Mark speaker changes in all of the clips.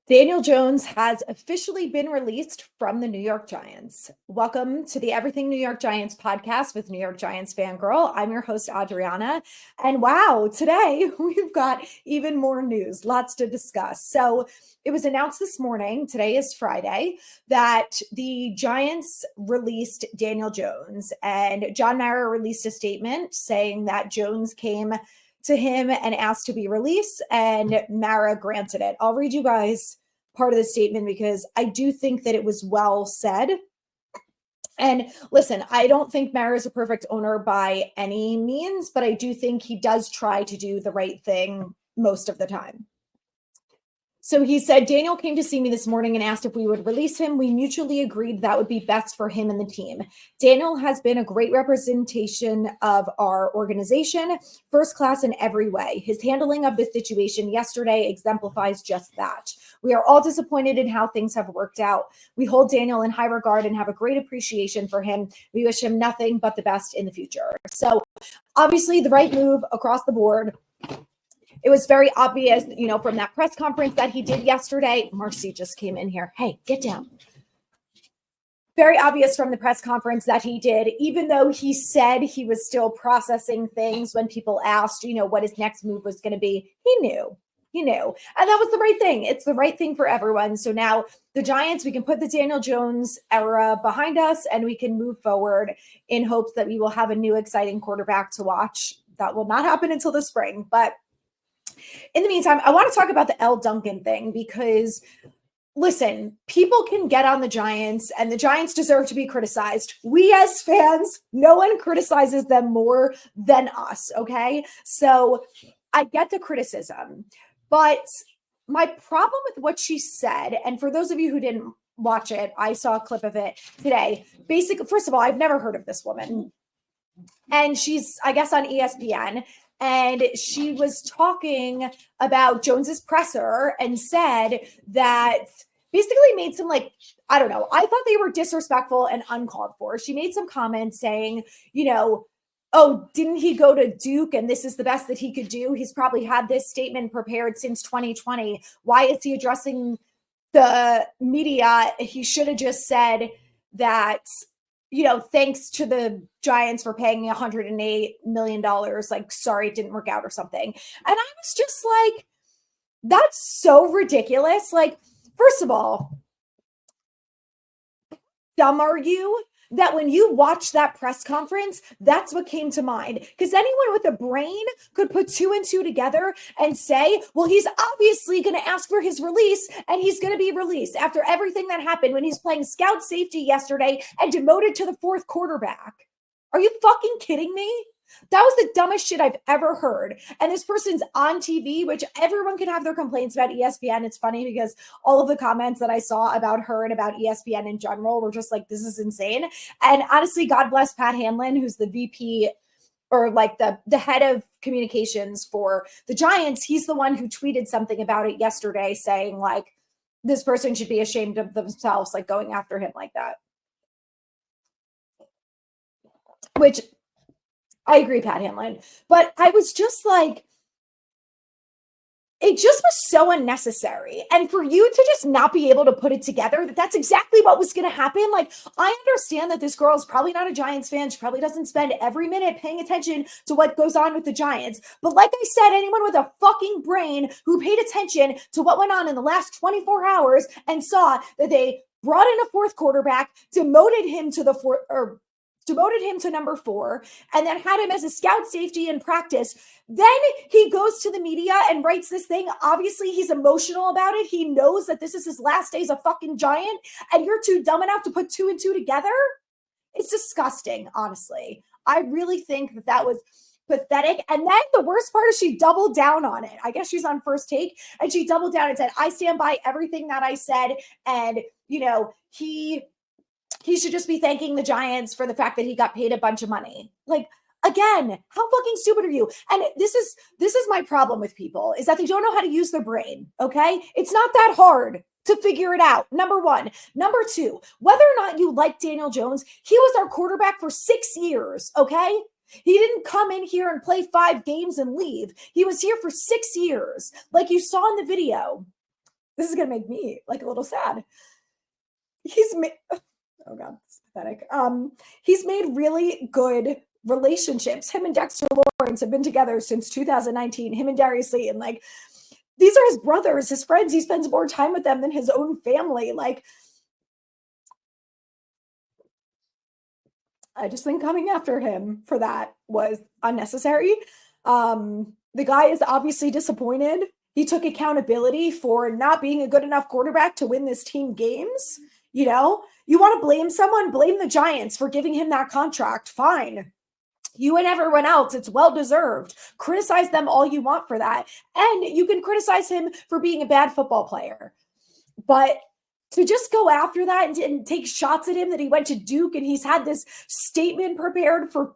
Speaker 1: Daniel Jones has officially been released from the New York Giants. Welcome to the Everything New York Giants podcast with New York Giants fangirl. I'm your host, Adrianna. And wow, today we've got even more news, lots to discuss. So it was announced this morning, today is Friday, that the Giants released Daniel Jones. And John Mara released a statement saying that Jones came to him and asked to be released, and Mara granted it. I'll read you guys part of the statement because I do think that it was well said. And listen, I don't think Mara is a perfect owner by any means, but I do think he does try to do the right thing most of the time. So he said, Daniel came to see me this morning and asked if we would release him. We mutually agreed that would be best for him and the team. Daniel has been a great representation of our organization, first class in every way. His handling of the situation yesterday exemplifies just that. We are all disappointed in how things have worked out. We hold Daniel in high regard and have a great appreciation for him. We wish him nothing but the best in the future. So obviously the right move across the board. It was very obvious, from that press conference that he did yesterday. Marcy just came in here. Hey, get down. Very obvious from the press conference that he did, even though he said he was still processing things when people asked, what his next move was going to be. He knew. And that was the right thing. It's the right thing for everyone. So now the Giants, we can put the Daniel Jones era behind us and we can move forward in hopes that we will have a new exciting quarterback to watch. That will not happen until the spring, but in the meantime, I want to talk about the Elle Duncan thing because, listen, people can get on the Giants and the Giants deserve to be criticized. We as fans, no one criticizes them more than us, okay? So I get the criticism, but my problem with what she said, and for those of you who didn't watch it, I saw a clip of it today. Basically, first of all, I've never heard of this woman. And she's, I guess, on ESPN. And she was talking about Jones's presser and said that basically made some I don't know. I thought they were disrespectful and uncalled for. She made some comments saying, oh, didn't he go to Duke and this is the best that he could do? He's probably had this statement prepared since 2020. Why is he addressing the media? He should have just said that, thanks to the Giants for paying me $108 million. Sorry, it didn't work out or something. And I was just like, that's so ridiculous. First of all, dumb are you that when you watch that press conference, that's what came to mind? Because anyone with a brain could put two and two together and say, well, he's obviously going to ask for his release and he's going to be released after everything that happened when he's playing scout safety yesterday and demoted to the fourth quarterback. Are you fucking kidding me? That was the dumbest shit I've ever heard. And this person's on TV, which everyone can have their complaints about ESPN. It's funny because all of the comments that I saw about her and about ESPN in general were just like, this is insane. And honestly, God bless Pat Hanlon, who's the VP or the head of communications for the Giants. He's the one who tweeted something about it yesterday saying this person should be ashamed of themselves, going after him like that. Which I agree, Pat Hanlon. But I was just it just was so unnecessary. And for you to just not be able to put it together, that's exactly what was going to happen. I understand that this girl is probably not a Giants fan. She probably doesn't spend every minute paying attention to what goes on with the Giants. But like I said, anyone with a fucking brain who paid attention to what went on in the last 24 hours and saw that they brought in a fourth quarterback, demoted him to number 4, and then had him as a scout safety in practice. Then he goes to the media and writes this thing. Obviously, he's emotional about it. He knows that this is his last day as a fucking Giant, and you're too dumb enough to put 2 and 2 together? It's disgusting, honestly. I really think that was pathetic. And then the worst part is she doubled down on it. I guess she's on First Take, and she doubled down and said, I stand by everything that I said, and, he should just be thanking the Giants for the fact that he got paid a bunch of money. Again, how fucking stupid are you? And this is my problem with people is that they don't know how to use their brain. Okay. It's not that hard to figure it out. Number one. Number two, whether or not you like Daniel Jones, he was our quarterback for 6 years. Okay. He didn't come in here and play 5 games and leave. He was here for 6 years. Like you saw in the video. this is going to make me like a little sad. He's made, oh God, it's pathetic. He's made really good relationships. Him and Dexter Lawrence have been together since 2019. Him and Darius Slayton, like, these are his brothers, his friends. He spends more time with them than his own family. Like, I just think coming after him for that was unnecessary. The guy is obviously disappointed. He took accountability for not being a good enough quarterback to win this team games. You know, you want to blame someone, blame the Giants for giving him that contract. Fine. You and everyone else, it's well-deserved. Criticize them all you want for that. And you can criticize him for being a bad football player. But to just go after that and take shots at him that he went to Duke and he's had this statement prepared for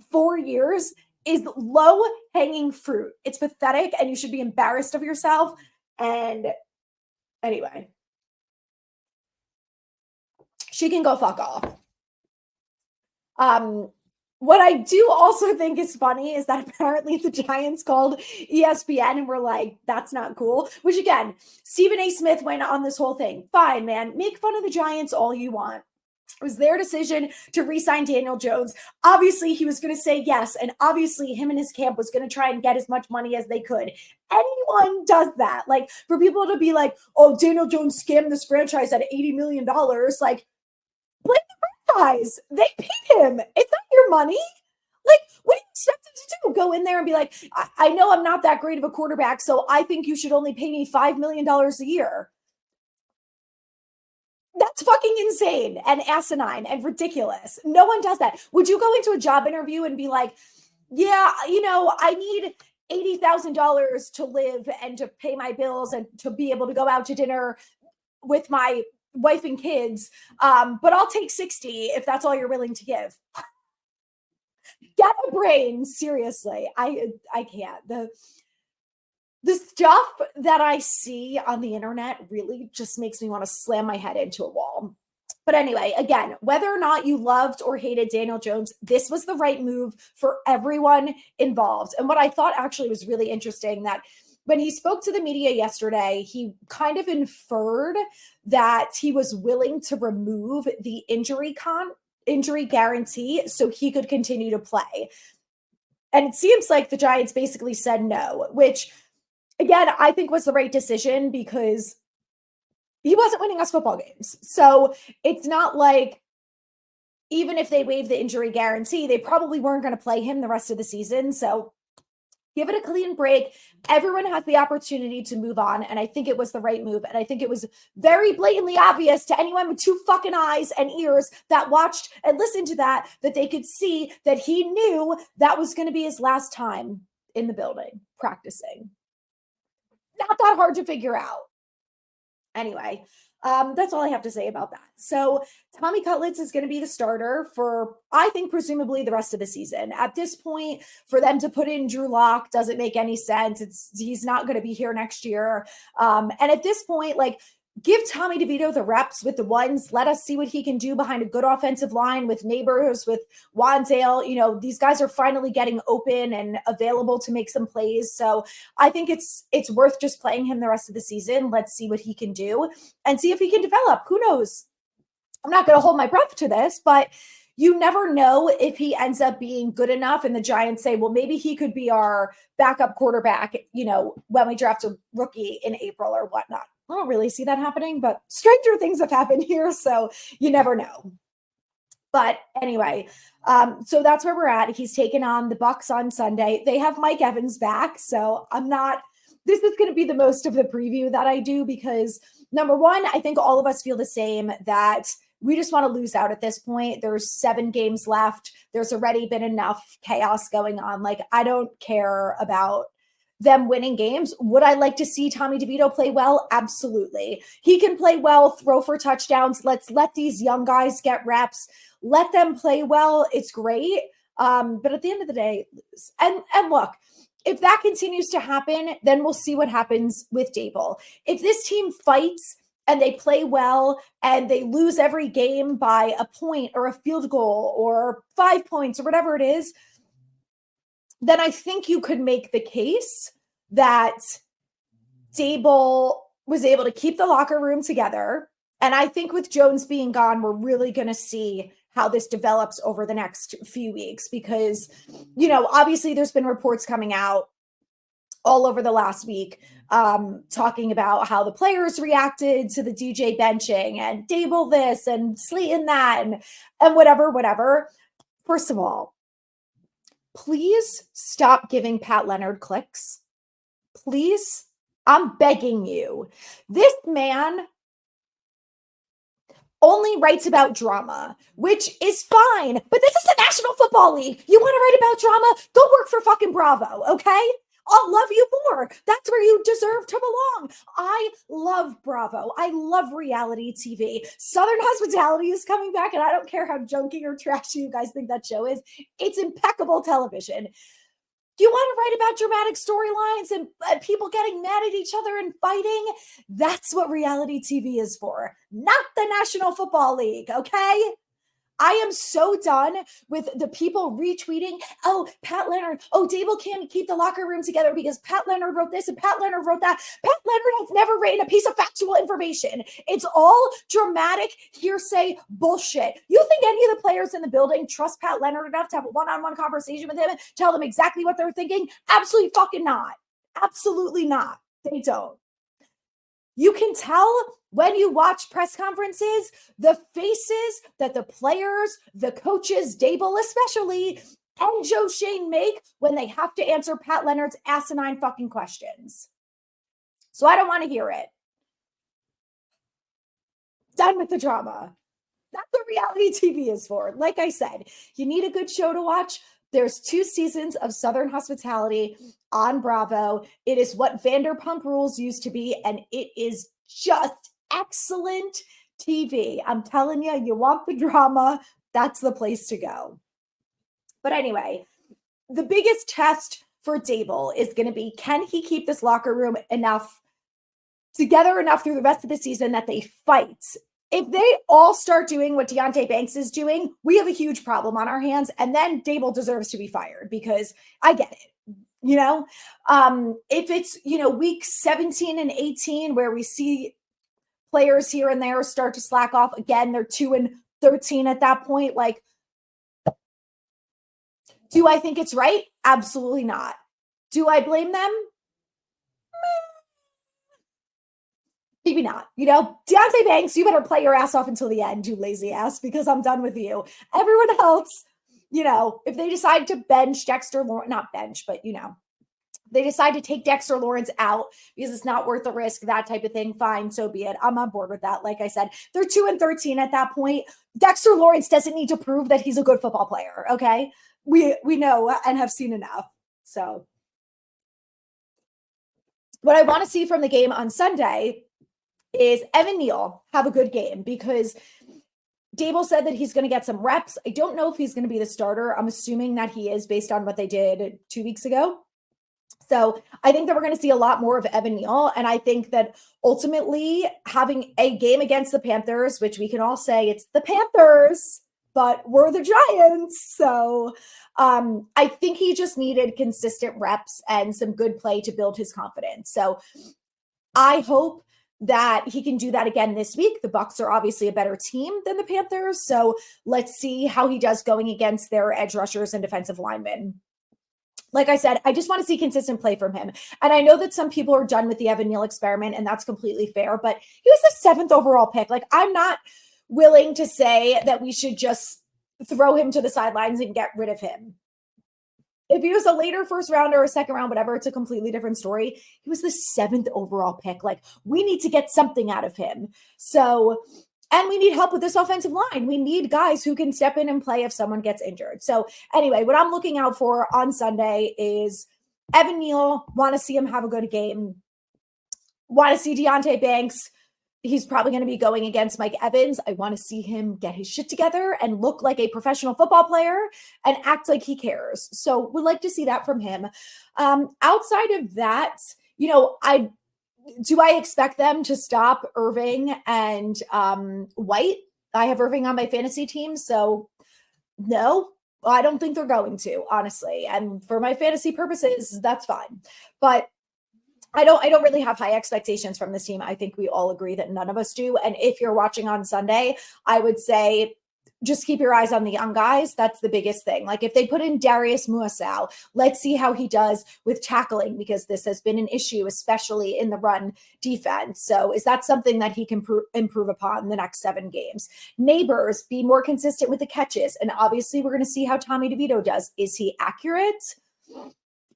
Speaker 1: 4 years is low-hanging fruit. It's pathetic and you should be embarrassed of yourself. And anyway, she can go fuck off. What I do also think is funny is that apparently the Giants called ESPN and were like, that's not cool. Which again, Stephen A. Smith went on this whole thing. Fine, man, make fun of the Giants all you want. It was their decision to re-sign Daniel Jones. Obviously, he was going to say yes. And obviously, him and his camp was going to try and get as much money as they could. Anyone does that. Like, for people to be like, oh, Daniel Jones scammed this franchise at $80 million. Like, blame the franchise. They paid him. It's not your money. Like, what do you expect him to do? Go in there and be like, I know I'm not that great of a quarterback, so I think you should only pay me $5 million a year. That's fucking insane and asinine and ridiculous. No one does that. Would you go into a job interview and be like, yeah, you know, I need $80,000 to live and to pay my bills and to be able to go out to dinner with my wife and kids, but I'll take 60 if that's all you're willing to give. Get a brain, seriously. I can't. The stuff that I see on the internet really just makes me want to slam my head into a wall. But anyway, again, whether or not you loved or hated Daniel Jones, this was the right move for everyone involved. And what I thought actually was really interesting, that when he spoke to the media yesterday, he kind of inferred that he was willing to remove the injury guarantee so he could continue to play. And it seems like the Giants basically said no, which again, I think was the right decision because he wasn't winning us football games. So it's not like even if they waived the injury guarantee, they probably weren't going to play him the rest of the season. So give it a clean break. Everyone has the opportunity to move on. And I think it was the right move. And I think it was very blatantly obvious to anyone with 2 fucking eyes and ears that watched and listened to that they could see that he knew that was going to be his last time in the building practicing. Not that hard to figure out. Anyway, that's all I have to say about that. So Tommy Cutlets is going to be the starter for, I think, presumably the rest of the season. At this point, for them to put in Drew Lock doesn't make any sense. He's not going to be here next year. And at this point, like, give Tommy DeVito the reps with the ones. Let us see what he can do behind a good offensive line with Neighbors, with Wandale. You know, these guys are finally getting open and available to make some plays. So I think it's worth just playing him the rest of the season. Let's see what he can do and see if he can develop. Who knows? I'm not going to hold my breath to this, but you never know if he ends up being good enough and the Giants say, well, maybe he could be our backup quarterback, you know, when we draft a rookie in April or whatnot. I don't really see that happening, but stranger things have happened here, so you never know. But anyway, so that's where we're at. He's taken on the Bucs on Sunday. They have Mike Evans back, so this is going to be the most of the preview that I do because, number one, I think all of us feel the same, that we just want to lose out at this point. There's 7 games left. There's already been enough chaos going on. Like, I don't care about them winning games. Would I like to see Tommy DeVito play well? Absolutely. He can play well, throw for touchdowns. Let's let these young guys get reps. Let them play well. It's great. But at the end of the day, and look, if that continues to happen, then we'll see what happens with Dable. If this team fights and they play well and they lose every game by a point or a field goal or 5 points or whatever it is, then I think you could make the case that Dable was able to keep the locker room together. And I think with Jones being gone, we're really going to see how this develops over the next few weeks because, obviously there's been reports coming out all over the last week talking about how the players reacted to the DJ benching and Dable this and Slayton that and whatever. First of all, please stop giving Pat Leonard clicks. Please, I'm begging you. This man only writes about drama, which is fine, but this is the National Football League. You want to write about drama? Go work for fucking Bravo, okay? I'll love you more. That's where you deserve to belong. I love Bravo. I love reality TV. Southern Hospitality is coming back, and I don't care how junky or trashy you guys think that show is. It's impeccable television. Do you want to write about dramatic storylines and people getting mad at each other and fighting? That's what reality TV is for, not the National Football League, okay? I am so done with the people retweeting, oh, Pat Leonard, oh, Dable can't keep the locker room together because Pat Leonard wrote this and Pat Leonard wrote that. Pat Leonard has never written a piece of factual information. It's all dramatic hearsay bullshit. You think any of the players in the building trust Pat Leonard enough to have a one-on-one conversation with him and tell them exactly what they're thinking? Absolutely fucking not. Absolutely not. They don't. You can tell when you watch press conferences, the faces that the players, the coaches, Dable especially, and Joe Shane make when they have to answer Pat Leonard's asinine fucking questions. So I don't want to hear it. Done with the drama. That's what reality TV is for. Like I said, you need a good show to watch. There's 2 seasons of Southern Hospitality on Bravo. It is what Vanderpump Rules used to be, and it is just excellent TV. I'm telling you, you want the drama, that's the place to go. But anyway, the biggest test for Dable is going to be, can he keep this locker room together enough through the rest of the season that they fight? If they all start doing what Deonte Banks is doing, we have a huge problem on our hands. And then Dable deserves to be fired because I get it. If it's, week 17 and 18 where we see players here and there start to slack off again, they're 2-13 at that point. Like, do I think it's right? Absolutely not. Do I blame them? Maybe not. Deonte Banks, you better play your ass off until the end, you lazy ass, because I'm done with you. Everyone else, if they decide to bench Dexter Lawrence, not bench, but they decide to take Dexter Lawrence out because it's not worth the risk, that type of thing, fine, so be it. I'm on board with that. Like I said, they're 2-13 at that point. Dexter Lawrence doesn't need to prove that he's a good football player, okay? We know and have seen enough. So what I want to see from the game on Sunday is Evan Neal have a good game, because Dable said that he's going to get some reps. I don't know if he's going to be the starter. I'm assuming that he is based on what they did 2 weeks ago. So I think that we're going to see a lot more of Evan Neal. And I think that ultimately having a game against the Panthers, which we can all say it's the Panthers, but we're the Giants. So I think he just needed consistent reps and some good play to build his confidence. So I hope that he can do that again this week. The Bucs are obviously a better team than the Panthers. So let's see how he does going against their edge rushers and defensive linemen. Like I said, I just want to see consistent play from him. And I know that some people are done with the Evan Neal experiment, and that's completely fair, but he was the 7th overall pick. Like, I'm not willing to say that we should just throw him to the sidelines and get rid of him. If he was a later first round or a second round, whatever, it's a completely different story. He was the 7th overall pick. Like, we need to get something out of him. So, and we need help with this offensive line. We need guys who can step in and play if someone gets injured. So anyway, what I'm looking out for on Sunday is Evan Neal. Want to see him have a good game. Want to see Deonte Banks. He's probably going to be going against Mike Evans. I want to see him get his shit together and look like a professional football player and act like he cares. So would like to see that from him. Outside of that, I expect them to stop Irving and White? I have Irving on my fantasy team, so no, I don't think they're going to, honestly. And for my fantasy purposes, that's fine. But I don't really have high expectations from this team. I think we all agree that none of us do. And if you're watching on Sunday, I would say just keep your eyes on the young guys. That's the biggest thing. Like if they put in Darius Muasau, let's see how he does with tackling, because this has been an issue, especially in the run defense. So is that something that he can improve upon the next 7 games? Neighbors, be more consistent with the catches. And obviously we're going to see how Tommy DeVito does. Is he accurate?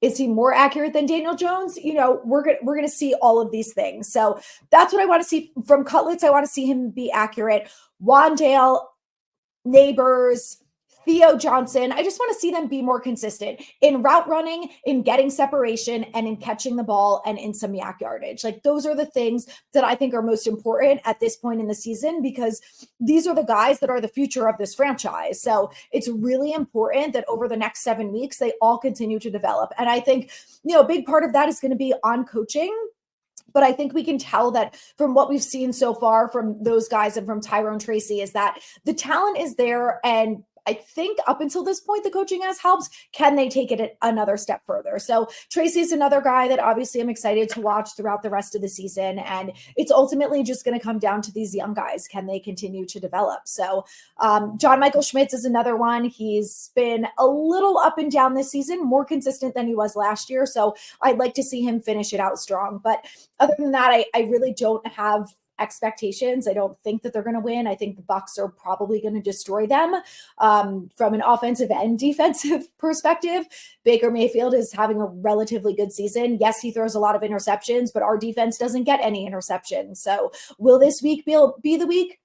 Speaker 1: Is he more accurate than Daniel Jones? We're gonna see all of these things. So that's what I want to see from Cutlets. I want to see him be accurate. Wandale, Neighbors, Theo Johnson. I just want to see them be more consistent in route running, in getting separation, and in catching the ball and in some yak yardage. Like those are the things that I think are most important at this point in the season, because these are the guys that are the future of this franchise. So it's really important that over the next 7 weeks, they all continue to develop. And I think, a big part of that is going to be on coaching. But I think we can tell that from what we've seen so far from those guys and from Tyrone Tracy is that the talent is there. And I think up until this point, the coaching has helped. Can they take it another step further? So Tracy is another guy that obviously I'm excited to watch throughout the rest of the season. And it's ultimately just going to come down to these young guys. Can they continue to develop? So John Michael Schmitz is another one. He's been a little up and down this season, more consistent than he was last year. So I'd like to see him finish it out strong. But other than that, I really don't have expectations. I don't think that they're going to win. I think the Bucs are probably going to destroy them from an offensive and defensive perspective. Baker Mayfield is having a relatively good season. Yes, he throws a lot of interceptions, but our defense doesn't get any interceptions. So will this week be the week?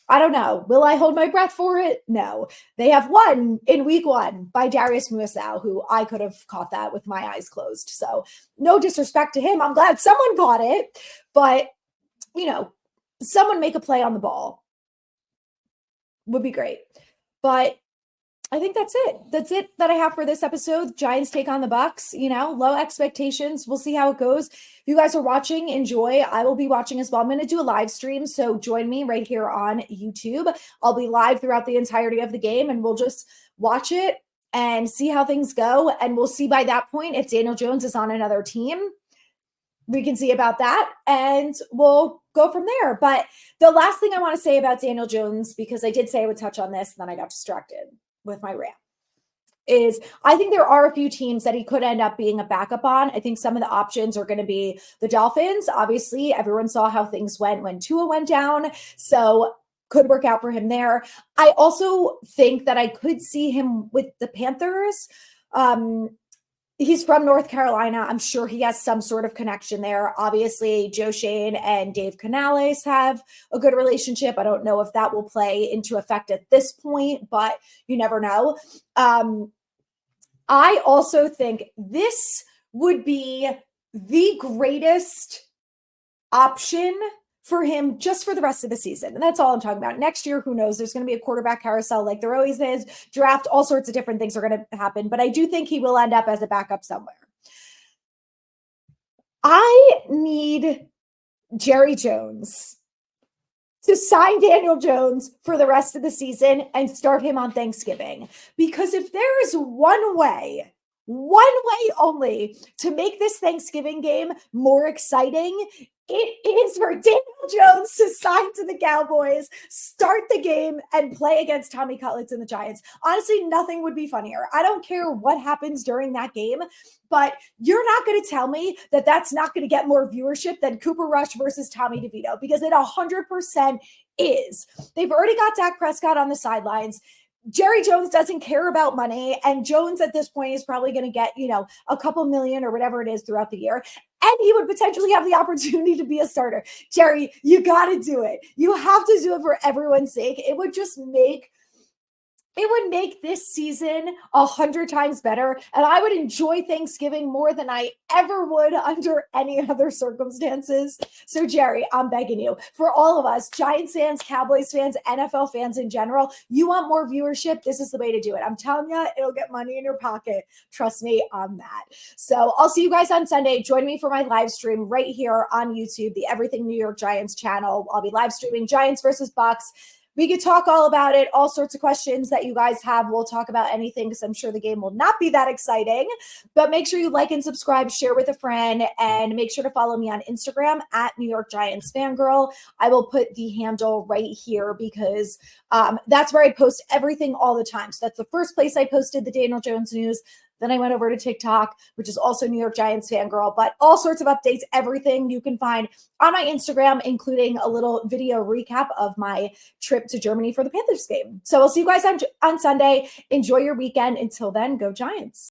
Speaker 1: I don't know. Will I hold my breath for it? No. They have won in week 1 by Darius Muasau, who I could have caught that with my eyes closed. So no disrespect to him. I'm glad someone caught it, but someone make a play on the ball would be great. But I think that's it. That's it that I have for this episode. Giants take on the Bucs, low expectations. We'll see how it goes. If you guys are watching, enjoy. I will be watching as well. I'm going to do a live stream. So join me right here on YouTube. I'll be live throughout the entirety of the game and we'll just watch it and see how things go. And we'll see by that point if Daniel Jones is on another team. We can see about that and we'll go from there. But the last thing I want to say about Daniel Jones, because I did say I would touch on this and then I got distracted with my rant, is I think there are a few teams that he could end up being a backup on. I think some of the options are going to be the Dolphins. Obviously, everyone saw how things went when Tua went down. So could work out for him there. I also think that I could see him with the Panthers. He's from North Carolina. I'm sure he has some sort of connection there. Obviously, Joe Shane and Dave Canales have a good relationship. I don't know if that will play into effect at this point, but you never know. I also think this would be the greatest option for him just for the rest of the season. And that's all I'm talking about. Next year, who knows? There's going to be a quarterback carousel like there always is. Draft, all sorts of different things are going to happen. But I do think he will end up as a backup somewhere. I need Jerry Jones to sign Daniel Jones for the rest of the season and start him on Thanksgiving. Because if there is one way only to make this Thanksgiving game more exciting, it is for Daniel Jones to sign to the Cowboys, start the game, and play against Tommy Cutlets and the Giants. Honestly, nothing would be funnier. I don't care what happens during that game, but you're not going to tell me that that's not going to get more viewership than Cooper Rush versus Tommy DeVito, because it 100% is. They've already got Dak Prescott on the sidelines. Jerry Jones doesn't care about money, and Jones at this point is probably going to get, a couple million or whatever it is throughout the year. And he would potentially have the opportunity to be a starter. Jerry, you got to do it. You have to do it for everyone's sake. It would make this season 100 times better. And I would enjoy Thanksgiving more than I ever would under any other circumstances. So Jerry, I'm begging you, for all of us, Giants fans, Cowboys fans, NFL fans in general, you want more viewership? This is the way to do it. I'm telling you, it'll get money in your pocket. Trust me on that. So I'll see you guys on Sunday. Join me for my live stream right here on YouTube, the Everything New York Giants channel. I'll be live streaming Giants versus Bucs. we could talk all about it, all sorts of questions that you guys have. We'll talk about anything because I'm sure the game will not be that exciting. But make sure you like and subscribe, share with a friend, and make sure to follow me on Instagram at New York Giants Fangirl. I will put the handle right here because that's where I post everything all the time. So that's the first place I posted the Daniel Jones news. Then I went over to TikTok, which is also New York Giants Fangirl, but all sorts of updates, everything you can find on my Instagram, including a little video recap of my trip to Germany for the Panthers game. So we'll see you guys on Sunday. Enjoy your weekend. Until then, go Giants.